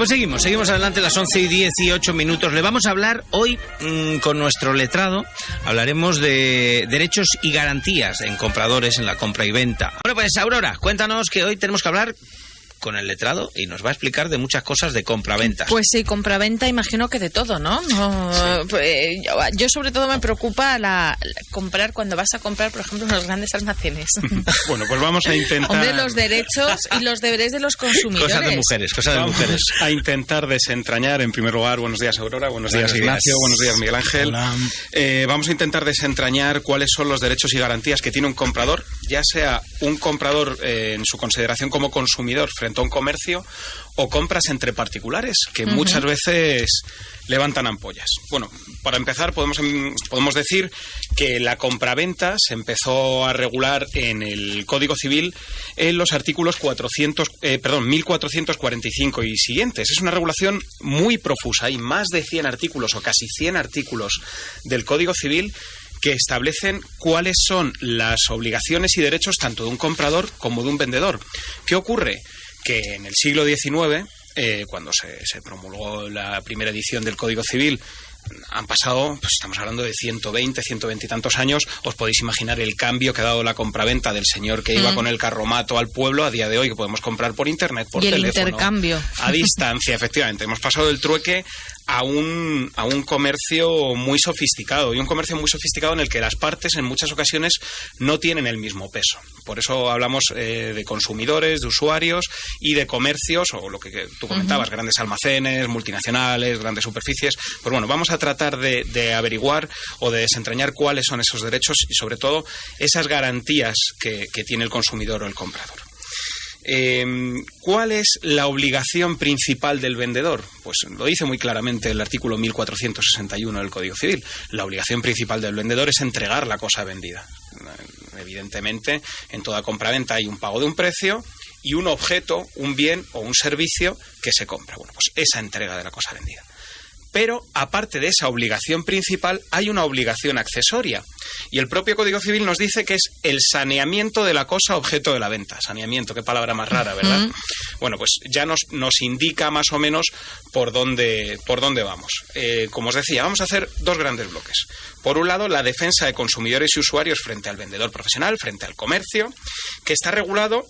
pues seguimos adelante, las 11:18. Le vamos a hablar hoy con nuestro letrado. Hablaremos de derechos y garantías en compradores, en la compra y venta. Bueno, pues Aurora, cuéntanos que hoy tenemos que hablar con el letrado y nos va a explicar de muchas cosas de compraventa. Pues sí, compraventa imagino que de todo, ¿no? Sí. Pues, yo sobre todo me preocupa comprar cuando vas a comprar, por ejemplo, en los grandes almacenes. Bueno, pues vamos a intentar... Hombre, los derechos y los deberes de los consumidores. Cosas de mujeres. Vamos a intentar desentrañar, en primer lugar, buenos días Aurora, buenos días Ignacio, buenos días Miguel Ángel. Hola. Vamos a intentar desentrañar cuáles son los derechos y garantías que tiene un comprador, ya sea un comprador en su consideración como consumidor frente a un comercio o compras entre particulares, que muchas veces levantan ampollas. Bueno, para empezar podemos decir que la compraventa se empezó a regular en el Código Civil en los artículos 1445 y siguientes. Es una regulación muy profusa, hay más de 100 artículos o casi 100 artículos del Código Civil que establecen cuáles son las obligaciones y derechos tanto de un comprador como de un vendedor. ¿Qué ocurre? Que en el siglo XIX, cuando se promulgó la primera edición del Código Civil, han pasado, pues estamos hablando de 120 y tantos años. Os podéis imaginar el cambio que ha dado la compraventa del señor que iba con el carromato al pueblo a día de hoy, que podemos comprar por internet, por teléfono. Y el intercambio. A distancia, efectivamente. Hemos pasado del trueque a un comercio muy sofisticado, y un comercio muy sofisticado en el que las partes en muchas ocasiones no tienen el mismo peso. Por eso hablamos de consumidores, de usuarios y de comercios, o lo que tú comentabas, grandes almacenes, multinacionales, grandes superficies. Pues bueno, vamos a tratar de averiguar o de desentrañar cuáles son esos derechos y sobre todo esas garantías que tiene el consumidor o el comprador. ¿Cuál es la obligación principal del vendedor? Pues lo dice muy claramente el artículo 1461 del Código Civil. La obligación principal del vendedor es entregar la cosa vendida. Evidentemente, en toda compraventa hay un pago de un precio y un objeto, un bien o un servicio que se compra. Bueno, pues esa entrega de la cosa vendida. Pero, aparte de esa obligación principal, hay una obligación accesoria. Y el propio Código Civil nos dice que es el saneamiento de la cosa objeto de la venta. Saneamiento, qué palabra más rara, ¿verdad? Bueno, pues ya nos indica más o menos por dónde vamos. Como os decía, vamos a hacer dos grandes bloques. Por un lado, la defensa de consumidores y usuarios frente al vendedor profesional, frente al comercio, que está regulado.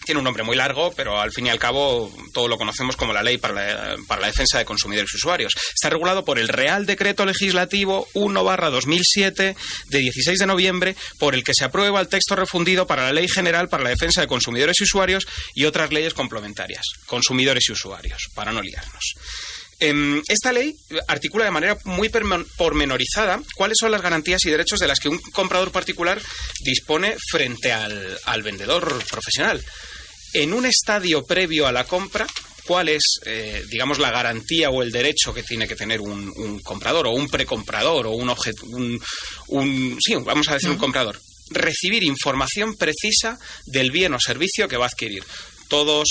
Tiene un nombre muy largo, pero al fin y al cabo todo lo conocemos como la Ley para la Defensa de Consumidores y Usuarios. Está regulado por el Real Decreto Legislativo 1/2007 de 16 de noviembre, por el que se aprueba el texto refundido para la Ley General para la Defensa de Consumidores y Usuarios y otras leyes complementarias. Consumidores y usuarios, para no liarnos. Esta ley articula de manera muy pormenorizada cuáles son las garantías y derechos de las que un comprador particular dispone frente al vendedor profesional. En un estadio previo a la compra, ¿cuál es, digamos, la garantía o el derecho que tiene que tener un comprador o un precomprador o un objeto, vamos a decir un comprador? Recibir información precisa del bien o servicio que va a adquirir. Todos,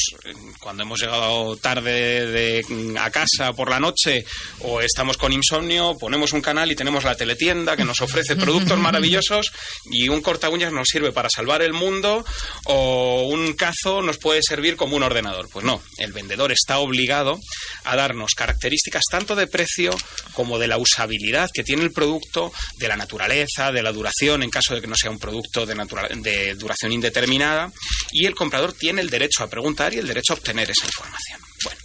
cuando hemos llegado tarde a casa por la noche o estamos con insomnio, ponemos un canal y tenemos la teletienda que nos ofrece productos maravillosos y un corta uñas nos sirve para salvar el mundo o un cazo nos puede servir como un ordenador. Pues no, el vendedor está obligado a darnos características tanto de precio como de la usabilidad que tiene el producto, de la naturaleza, de la duración en caso de que no sea un producto de duración indeterminada, y el comprador tiene el derecho a preguntar y el derecho a obtener esa información. Bueno,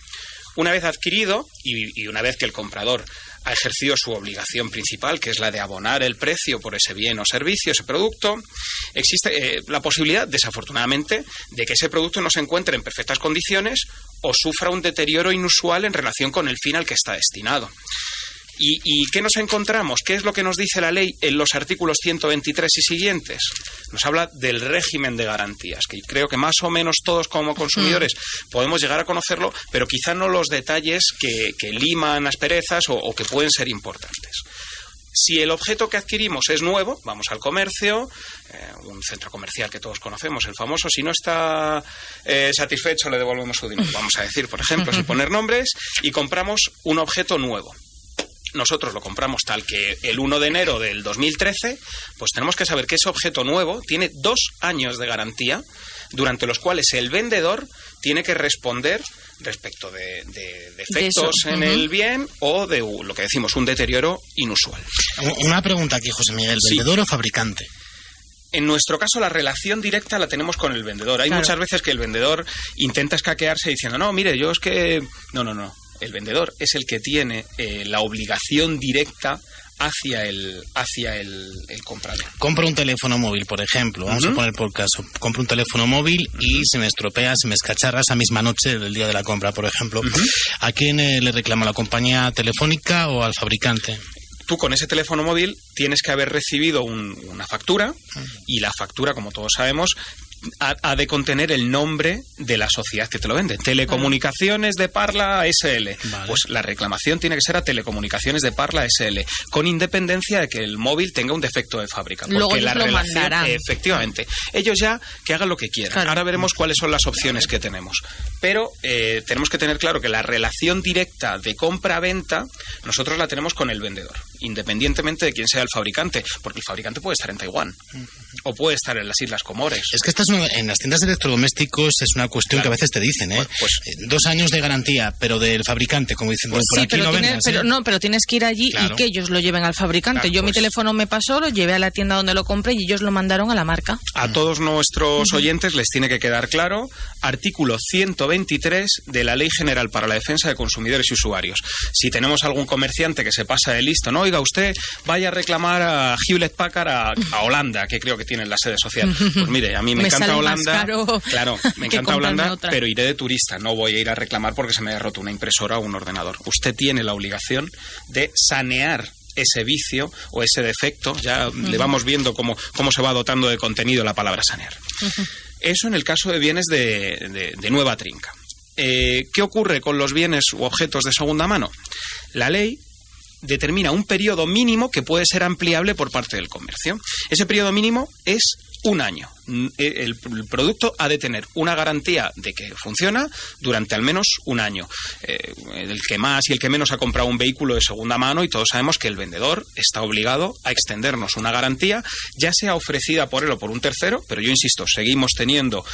una vez adquirido y una vez que el comprador ha ejercido su obligación principal, que es la de abonar el precio por ese bien o servicio, ese producto, existe la posibilidad, desafortunadamente, de que ese producto no se encuentre en perfectas condiciones o sufra un deterioro inusual en relación con el fin al que está destinado. ¿Y qué nos encontramos? ¿Qué es lo que nos dice la ley en los artículos 123 y siguientes? Nos habla del régimen de garantías, que creo que más o menos todos como consumidores podemos llegar a conocerlo, pero quizá no los detalles que liman asperezas o que pueden ser importantes. Si el objeto que adquirimos es nuevo, vamos al comercio, un centro comercial que todos conocemos, el famoso, si no está satisfecho le devolvemos su dinero, vamos a decir, por ejemplo, sin poner nombres, y compramos un objeto nuevo. nosotros lo compramos tal que el 1 de enero del 2013, pues tenemos que saber que ese objeto nuevo tiene 2 años de garantía, durante los cuales el vendedor tiene que responder respecto de defectos en el bien o de lo que decimos, un deterioro inusual. Una pregunta aquí, José Miguel, ¿vendedor o fabricante? En nuestro caso, la relación directa la tenemos con el vendedor. Hay muchas veces que el vendedor intenta escaquearse diciendo, no, mire, yo es que... No. El vendedor es el que tiene la obligación directa hacia el comprador. Compro un teléfono móvil, por ejemplo, vamos a poner por caso, compro un teléfono móvil y se me estropea, se me escacharra esa misma noche del día de la compra, por ejemplo. ¿A quién le reclamo, a la compañía telefónica o al fabricante? Tú con ese teléfono móvil tienes que haber recibido una factura, y la factura, como todos sabemos, ha de contener el nombre de la sociedad que te lo vende. Telecomunicaciones de Parla SL. Vale. Pues la reclamación tiene que ser a Telecomunicaciones de Parla SL, con independencia de que el móvil tenga un defecto de fábrica. Porque luego la lo relación, mandarán. Efectivamente. Ellos ya que hagan lo que quieran. Claro. Ahora veremos cuáles son las opciones que tenemos. Pero tenemos que tener claro que la relación directa de compra-venta nosotros la tenemos con el vendedor, independientemente de quién sea el fabricante, porque el fabricante puede estar en Taiwán o puede estar en las Islas Comores. Es que en las tiendas de electrodomésticos es una cuestión que a veces te dicen, pues 2 años de garantía, pero del fabricante, como dicen, pues por aquí pero no vengas. Pero tienes que ir allí y que ellos lo lleven al fabricante. Claro, Yo pues, mi teléfono me pasó, lo llevé a la tienda donde lo compré y ellos lo mandaron a la marca. A todos nuestros oyentes les tiene que quedar claro, artículo 123 de la Ley General para la Defensa de Consumidores y Usuarios. Si tenemos algún comerciante que se pasa de listo, no, oiga, usted vaya a reclamar a Hewlett Packard a Holanda, que creo que tiene la sede social. Pues mire, a mí me encanta Holanda. Claro, me encanta Holanda, pero iré de turista, no voy a ir a reclamar porque se me haya roto una impresora o un ordenador. Usted tiene la obligación de sanear ese vicio o ese defecto. Ya le vamos viendo cómo se va dotando de contenido la palabra sanear. Eso en el caso de bienes de nueva trinca. ¿Qué ocurre con los bienes u objetos de segunda mano? La ley determina un periodo mínimo que puede ser ampliable por parte del comercio. Ese periodo mínimo es 1 año. El producto ha de tener una garantía de que funciona durante al menos 1 año. El que más y el que menos ha comprado un vehículo de segunda mano, y todos sabemos que el vendedor está obligado a extendernos una garantía, ya sea ofrecida por él o por un tercero, pero yo insisto, seguimos teniendo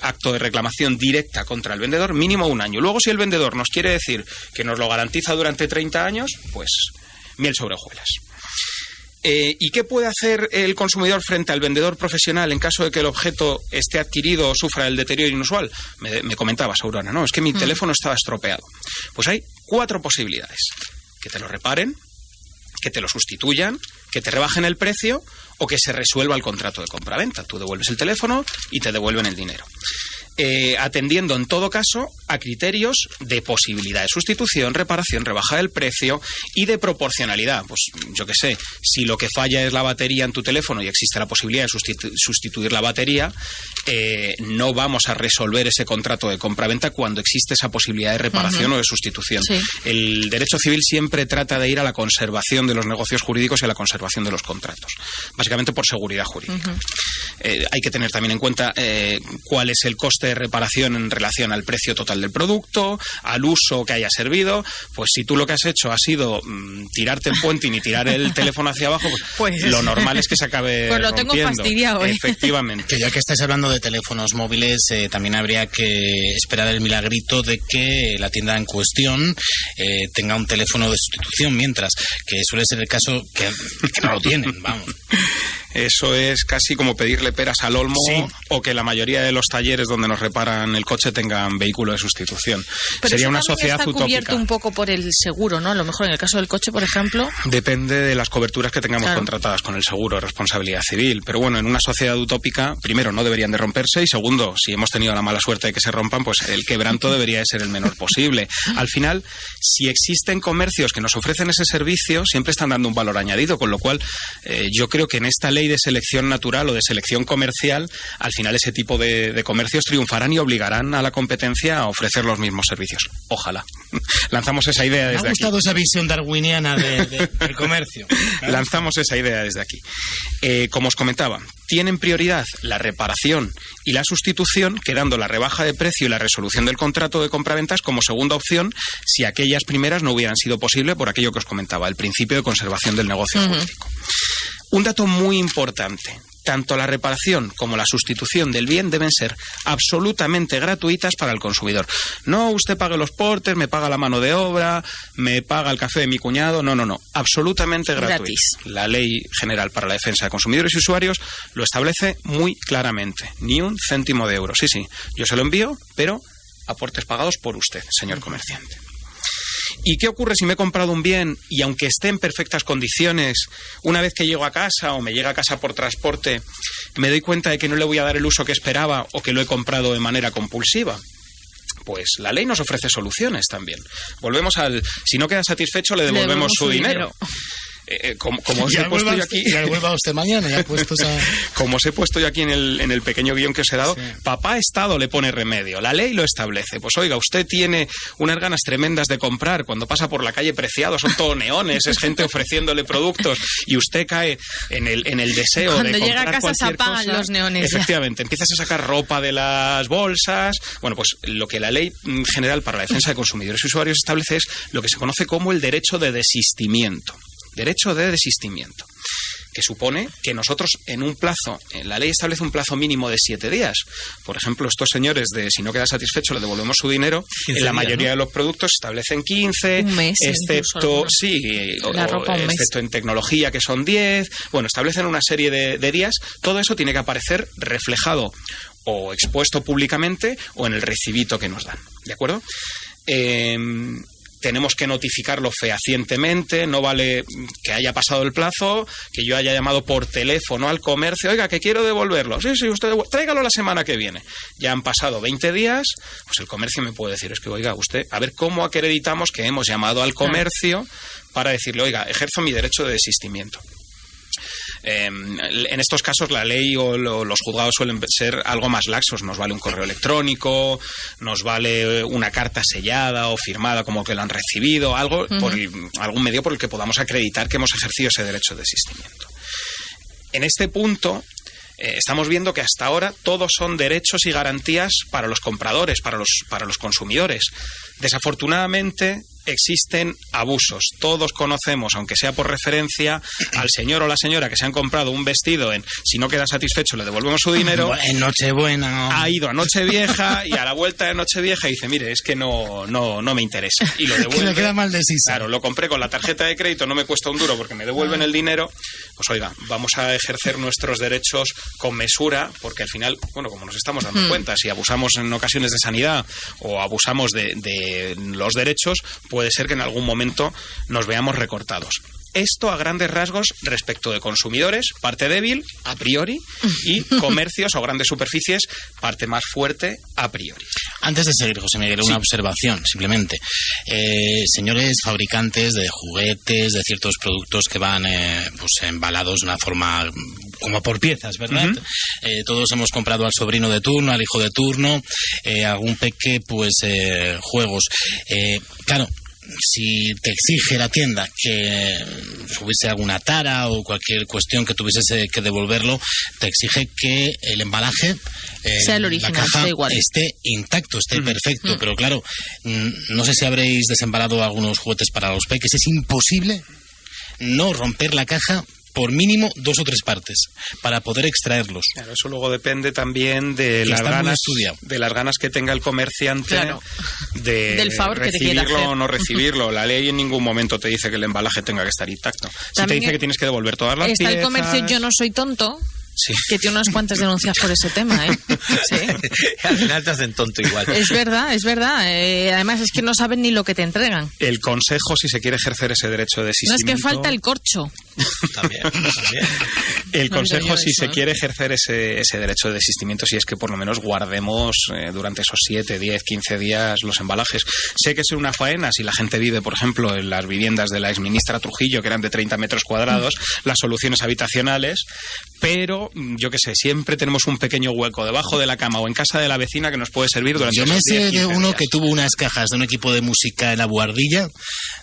acto de reclamación directa contra el vendedor, mínimo 1 año. Luego, si el vendedor nos quiere decir que nos lo garantiza durante 30 años, pues miel sobre hojuelas. ¿Y qué puede hacer el consumidor frente al vendedor profesional en caso de que el objeto esté adquirido o sufra el deterioro inusual? Me comentabas, Aurora, ¿no? Es que mi teléfono estaba estropeado. Pues hay 4 posibilidades. Que te lo reparen, que te lo sustituyan, que te rebajen el precio o que se resuelva el contrato de compraventa. Tú devuelves el teléfono y te devuelven el dinero. Atendiendo en todo caso a criterios de posibilidad de sustitución, reparación, rebaja del precio y de proporcionalidad. Pues yo qué sé, si lo que falla es la batería en tu teléfono y existe la posibilidad de sustituir la batería, no vamos a resolver ese contrato de compraventa cuando existe esa posibilidad de reparación o de sustitución. Sí. El derecho civil siempre trata de ir a la conservación de los negocios jurídicos y a la conservación de los contratos, básicamente por seguridad jurídica. Hay que tener también en cuenta cuál es el coste de reparación en relación al precio total del producto, al uso que haya servido. Pues si tú lo que has hecho ha sido tirarte el puente y tirar el teléfono hacia abajo, pues lo normal es que se acabe pues lo rompiendo. Tengo fastidiado, ¿eh? Efectivamente. Que ya que estáis hablando de teléfonos móviles, también habría que esperar el milagrito de que la tienda en cuestión tenga un teléfono de sustitución, mientras que suele ser el caso que no lo tienen, vamos. Eso es casi como pedirle peras al olmo, sí. O que la mayoría de los talleres donde nos reparan el coche tengan vehículo de sustitución. Pero sería una sociedad está utópica. Cubierto un poco por el seguro, ¿no? A lo mejor en el caso del coche, por ejemplo. Depende de las coberturas que tengamos contratadas con el seguro de responsabilidad civil. Pero bueno, en una sociedad utópica, primero, no deberían de romperse, y segundo, si hemos tenido la mala suerte de que se rompan, pues el quebranto debería de ser el menor posible. Al final, si existen comercios que nos ofrecen ese servicio, siempre están dando un valor añadido, con lo cual yo creo que en esta ley de selección natural o de selección comercial, al final ese tipo de comercios triunfarán y obligarán a la competencia a ofrecer los mismos servicios. Ojalá. Lanzamos esa idea desde aquí. Me ha gustado esa visión darwiniana del comercio. Lanzamos esa idea desde aquí. Como os comentaba, tienen prioridad la reparación y la sustitución, quedando la rebaja de precio y la resolución del contrato de compraventas como segunda opción si aquellas primeras no hubieran sido posible por aquello que os comentaba, el principio de conservación del negocio jurídico. Un dato muy importante. Tanto la reparación como la sustitución del bien deben ser absolutamente gratuitas para el consumidor. No usted pague los portes, me paga la mano de obra, me paga el café de mi cuñado. No. Absolutamente gratuito. La Ley General para la Defensa de Consumidores y Usuarios lo establece muy claramente. Ni un céntimo de euro. Sí. Yo se lo envío, pero aportes pagados por usted, señor comerciante. ¿Y qué ocurre si me he comprado un bien y aunque esté en perfectas condiciones, una vez que llego a casa o me llega a casa por transporte, me doy cuenta de que no le voy a dar el uso que esperaba o que lo he comprado de manera compulsiva? Pues la ley nos ofrece soluciones también. Volvemos al, si no queda satisfecho, le devolvemos su dinero. Como os he puesto yo aquí, ya vuelva usted mañana, ya puestos a... Como os he puesto yo aquí en el pequeño guión que os he dado, sí. Papá Estado le pone remedio, la ley lo establece. Pues oiga, usted tiene unas ganas tremendas de comprar, cuando pasa por la calle Preciado, son todo neones, es gente ofreciéndole productos, y usted cae en el deseo cuando de comprar llega a casa cualquier se apagan cosa. Los neones. Efectivamente, empiezas a sacar ropa de las bolsas. Bueno, pues lo que la Ley General para la Defensa de Consumidores y Usuarios establece es lo que se conoce como el derecho de desistimiento. Derecho de desistimiento, que supone que nosotros en un plazo, la ley establece un plazo mínimo de 7 días. Por ejemplo, estos señores de si no queda satisfecho le devolvemos su dinero, en la mayoría de los productos establecen 15, un mes, excepto excepto en tecnología que son 10, bueno, establecen una serie de días. Todo eso tiene que aparecer reflejado o expuesto públicamente o en el recibito que nos dan, ¿de acuerdo? Tenemos que notificarlo fehacientemente, no vale que haya pasado el plazo, que yo haya llamado por teléfono al comercio, oiga, que quiero devolverlo. Sí, usted tráigalo la semana que viene. Ya han pasado 20 días, pues el comercio me puede decir, es que, oiga, usted, a ver cómo acreditamos que hemos llamado al comercio para decirle, oiga, ejerzo mi derecho de desistimiento. En estos casos la ley o los juzgados suelen ser algo más laxos. Nos vale un correo electrónico, nos vale una carta sellada o firmada como que lo han recibido, algo algún medio por el que podamos acreditar que hemos ejercido ese derecho de desistimiento. En este punto estamos viendo que hasta ahora todos son derechos y garantías para los compradores, para los consumidores. Desafortunadamente existen abusos. Todos conocemos, aunque sea por referencia, al señor o la señora que se han comprado un vestido en si no queda satisfecho le devolvemos su dinero. En Nochebuena. Ha ido a Nochevieja y a la vuelta de Nochevieja dice, mire, es que no me interesa. Y lo devuelve. Que le queda mal de sisa. Claro, lo compré con la tarjeta de crédito, no me cuesta un duro porque me devuelven el dinero. Pues oiga, vamos a ejercer nuestros derechos con mesura, porque al final, bueno, como nos estamos dando cuenta, si abusamos en ocasiones de sanidad o abusamos de los derechos, puede ser que en algún momento nos veamos recortados. Esto a grandes rasgos respecto de consumidores, parte débil, a priori, y comercios o grandes superficies, parte más fuerte, a priori. Antes de seguir, José Miguel, una observación, simplemente. Señores fabricantes de juguetes, de ciertos productos que van pues embalados de una forma como por piezas, ¿verdad? Todos hemos comprado al sobrino de turno, al hijo de turno, algún peque, pues juegos. Claro, si te exige la tienda que hubiese alguna tara o cualquier cuestión que tuviese que devolverlo, te exige que el embalaje, sea el original, la caja, igual, esté intacto, esté perfecto. Pero claro, no sé si habréis desembalado algunos juguetes para los peques. Es imposible no romper la caja por mínimo 2 o 3 partes para poder extraerlos. Claro, eso luego depende también de las ganas que tenga el comerciante, claro, del favor recibirlo que te o no recibirlo. La ley en ningún momento te dice que el embalaje tenga que estar intacto. Si te dice que tienes que devolver todas las piezas. Está el comercio Yo No Soy Tonto. Sí. Que tiene unas cuantas denuncias por ese tema, ¿eh? Sí. Al final te hacen tonto igual. Es verdad. Además es que no saben ni lo que te entregan. El consejo, si se quiere ejercer ese derecho de desistimiento... No, es que falta el corcho. También. El consejo, si se quiere ejercer ese derecho de desistimiento, si es que por lo menos guardemos durante esos 7, 10, 15 días los embalajes. Sé que es una faena si la gente vive, por ejemplo, en las viviendas de la exministra Trujillo, que eran de 30 metros cuadrados, las soluciones habitacionales, pero yo qué sé, siempre tenemos un pequeño hueco debajo de la cama o en casa de la vecina que nos puede servir durante esos 10, 15 días. Yo me sé de uno que tuvo unas cajas de un equipo de música en la Boardilla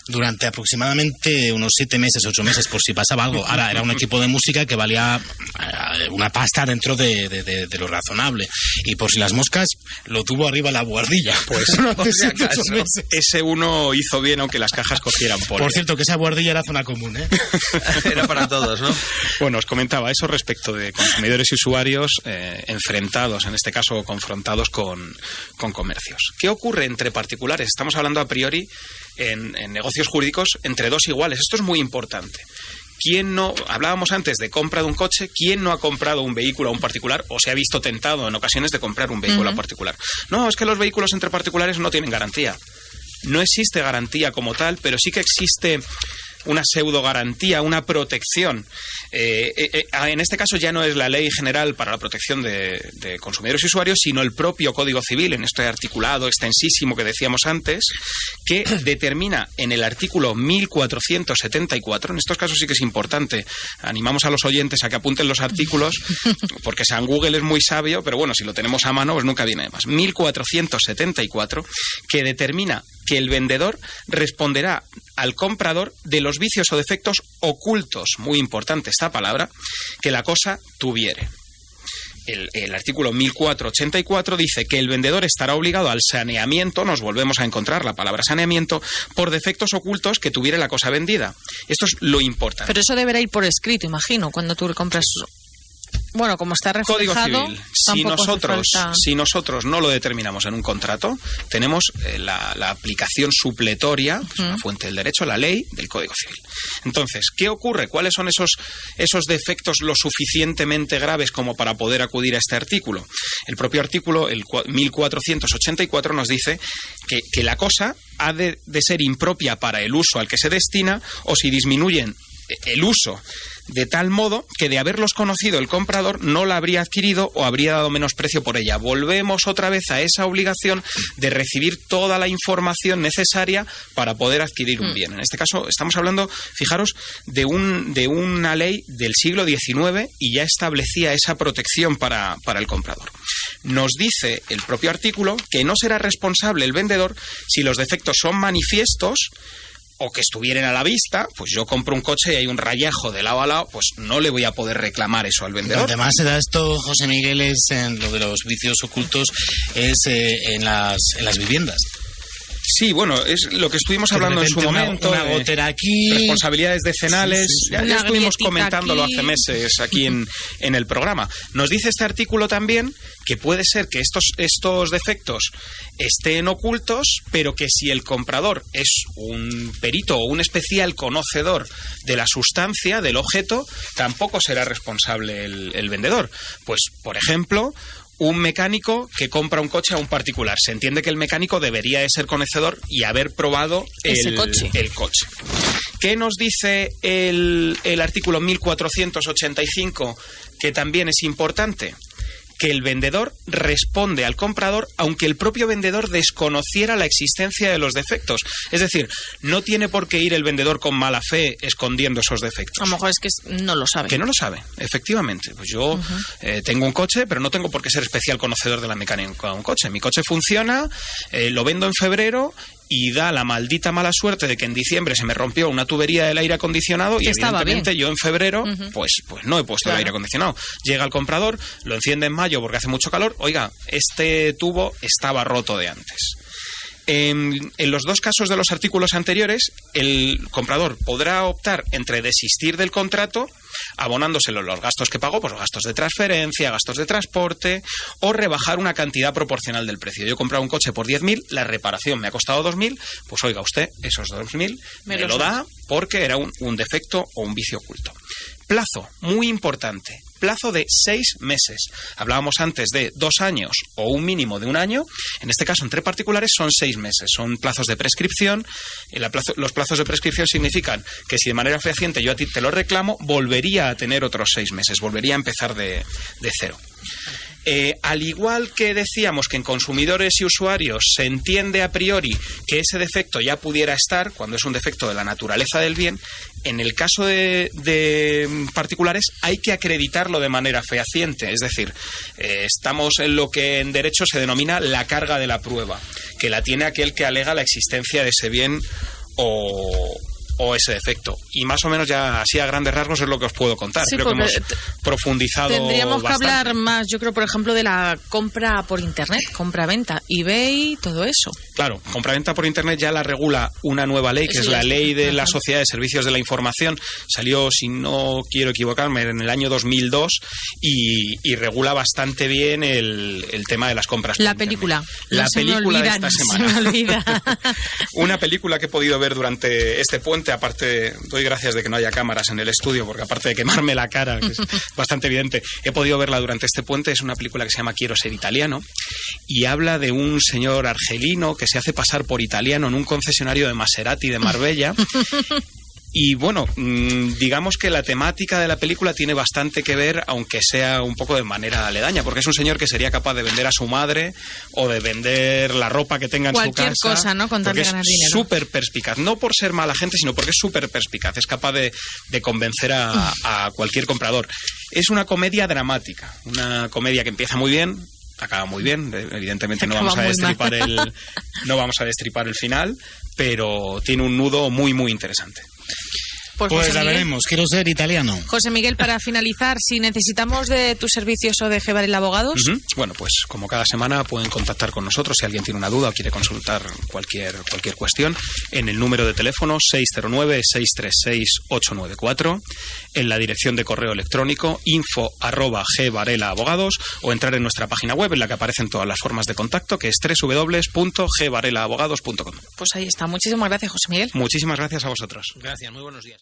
durante aproximadamente unos 7 meses, 8 meses, por si pasaba pasaba algo. Ahora, era un equipo de música que valía una pasta dentro de lo razonable. Y por si las moscas, lo tuvo arriba la buhardilla. Pues ese uno hizo bien, aunque las cajas cogieran polvo. Por cierto, que esa buhardilla era zona común, ¿eh? Era para todos, ¿no? Bueno, os comentaba eso respecto de consumidores y usuarios enfrentados, en este caso confrontados con comercios. ¿Qué ocurre entre particulares? Estamos hablando a priori en negocios jurídicos entre dos iguales. Esto es muy importante. ¿Quién no, hablábamos antes de compra de un coche, quién no ha comprado un vehículo a un particular o se ha visto tentado en ocasiones de comprar un vehículo a particular? No, es que los vehículos entre particulares no tienen garantía. No existe garantía como tal, pero sí que existe una pseudo garantía, una protección. En este caso ya no es la Ley General para la Protección de Consumidores y Usuarios, sino el propio Código Civil, en este articulado extensísimo que decíamos antes, que determina en el artículo 1474, en estos casos sí que es importante, animamos a los oyentes a que apunten los artículos, porque San Google es muy sabio, pero bueno, si lo tenemos a mano, pues nunca viene de más. 1474, que determina que el vendedor responderá al comprador de los vicios o defectos ocultos, muy importante esta palabra, que la cosa tuviere. El artículo 1484 dice que el vendedor estará obligado al saneamiento, nos volvemos a encontrar la palabra saneamiento, por defectos ocultos que tuviere la cosa vendida. Esto es lo importante. Pero eso deberá ir por escrito, imagino, cuando tú le compras. Bueno, como está reflejado, Código Civil. Si nosotros no lo determinamos en un contrato, tenemos la aplicación supletoria, que es una fuente del derecho, la ley del Código Civil. Entonces, ¿qué ocurre? ¿Cuáles son esos defectos lo suficientemente graves como para poder acudir a este artículo? El propio artículo, el 1484, nos dice que la cosa ha de ser impropia para el uso al que se destina, o si disminuyen el uso de tal modo que de haberlos conocido el comprador no la habría adquirido o habría dado menos precio por ella. Volvemos otra vez a esa obligación de recibir toda la información necesaria para poder adquirir un bien. En este caso estamos hablando, fijaros, de una ley del siglo XIX y ya establecía esa protección para el comprador. Nos dice el propio artículo que no será responsable el vendedor si los defectos son manifiestos o que estuvieran a la vista. Pues yo compro un coche y hay un rayejo de lado a lado, pues no le voy a poder reclamar eso al vendedor. Además se da esto, José Miguel, es en lo de los vicios ocultos, es en las viviendas. Sí, bueno, es lo que estuvimos hablando en su momento. Una gotera aquí. Responsabilidades decenales. Sí. Ya estuvimos comentándolo hace meses aquí en el programa. Nos dice este artículo también que puede ser que estos defectos estén ocultos, pero que si el comprador es un perito o un especial conocedor de la sustancia, del objeto, tampoco será responsable el vendedor. Pues, por ejemplo, un mecánico que compra un coche a un particular. Se entiende que el mecánico debería de ser conocedor y haber probado el coche. ¿Qué nos dice el artículo 1485, que también es importante? Que el vendedor responde al comprador aunque el propio vendedor desconociera la existencia de los defectos. Es decir, no tiene por qué ir el vendedor con mala fe escondiendo esos defectos. A lo mejor es que no lo sabe. Que no lo sabe, efectivamente. Pues yo tengo un coche, pero no tengo por qué ser especial conocedor de la mecánica de un coche. Mi coche funciona, lo vendo en febrero y da la maldita mala suerte de que en diciembre se me rompió una tubería del aire acondicionado y evidentemente yo en febrero pues no he puesto el aire acondicionado. Llega el comprador, lo enciende en mayo porque hace mucho calor. Oiga, este tubo estaba roto de antes. En los dos casos de los artículos anteriores, el comprador podrá optar entre desistir del contrato, abonándoselo los gastos que pagó, pues los gastos de transferencia, gastos de transporte, o rebajar una cantidad proporcional del precio. Yo he comprado un coche por 10.000, la reparación me ha costado 2.000, pues oiga usted, esos 2.000 me lo da porque era un defecto o un vicio oculto. Plazo, muy importante. Plazo de 6 meses. Hablábamos antes de 2 años o un mínimo de 1 año. En este caso, entre particulares, son 6 meses. Son plazos de prescripción. Los plazos de prescripción significan que si de manera fehaciente yo a ti te lo reclamo, volvería a tener otros 6 meses. Volvería a empezar de cero. Al igual que decíamos que en consumidores y usuarios se entiende a priori que ese defecto ya pudiera estar cuando es un defecto de la naturaleza del bien, en el caso de particulares hay que acreditarlo de manera fehaciente. Es decir, estamos en lo que en derecho se denomina la carga de la prueba, que la tiene aquel que alega la existencia de ese bien o o ese defecto. Y más o menos ya así a grandes rasgos es lo que os puedo contar. Sí, creo que hemos profundizado tendríamos bastante. que hablar más, yo creo, por ejemplo, de la compra por Internet, compra-venta, eBay, todo eso. Claro, compra-venta por Internet ya la regula una nueva ley, que Eso es ya la está. Ley de la Ajá. Sociedad de Servicios de la Información. Salió, si no quiero equivocarme, en el año 2002 y regula bastante bien el tema de las compras por La Internet. película. La No se me película olvida, de esta no semana. se me olvida. Una película que he podido ver durante este puente, aparte, doy gracias de que no haya cámaras en el estudio, porque aparte de quemarme la cara, que es bastante evidente, he podido verla durante este puente. Es una película que se llama Quiero ser italiano y habla de un señor argelino que se hace pasar por italiano en un concesionario de Maserati de Marbella. Y bueno, digamos que la temática de la película tiene bastante que ver, aunque sea un poco de manera aledaña, porque es un señor que sería capaz de vender a su madre o de vender la ropa que tenga en Cualquier su casa. cosa, ¿no? Con tal de porque ganar es dinero. súper perspicaz, no por ser mala gente, sino porque es súper perspicaz, es capaz de convencer a cualquier comprador. Es una comedia dramática, una comedia que empieza muy bien, acaba muy bien, evidentemente no Acaba vamos a muy destripar no vamos a destripar el final, pero tiene un nudo muy muy interesante. Pues Pues José la Miguel. veremos, quiero ser italiano. José Miguel, para finalizar, si necesitamos de tus servicios o de G. Varela Abogados, Ujú. Bueno, pues como cada semana pueden contactar con nosotros si alguien tiene una duda o quiere consultar cualquier cuestión en el número de teléfono 609-636-894, en la dirección de correo electrónico info@gvarelaabogados o entrar en nuestra página web en la que aparecen todas las formas de contacto, que es www.gvarelaabogados.com. pues ahí está. Muchísimas gracias, José Miguel. Muchísimas gracias a vosotros. Gracias, muy buenos días.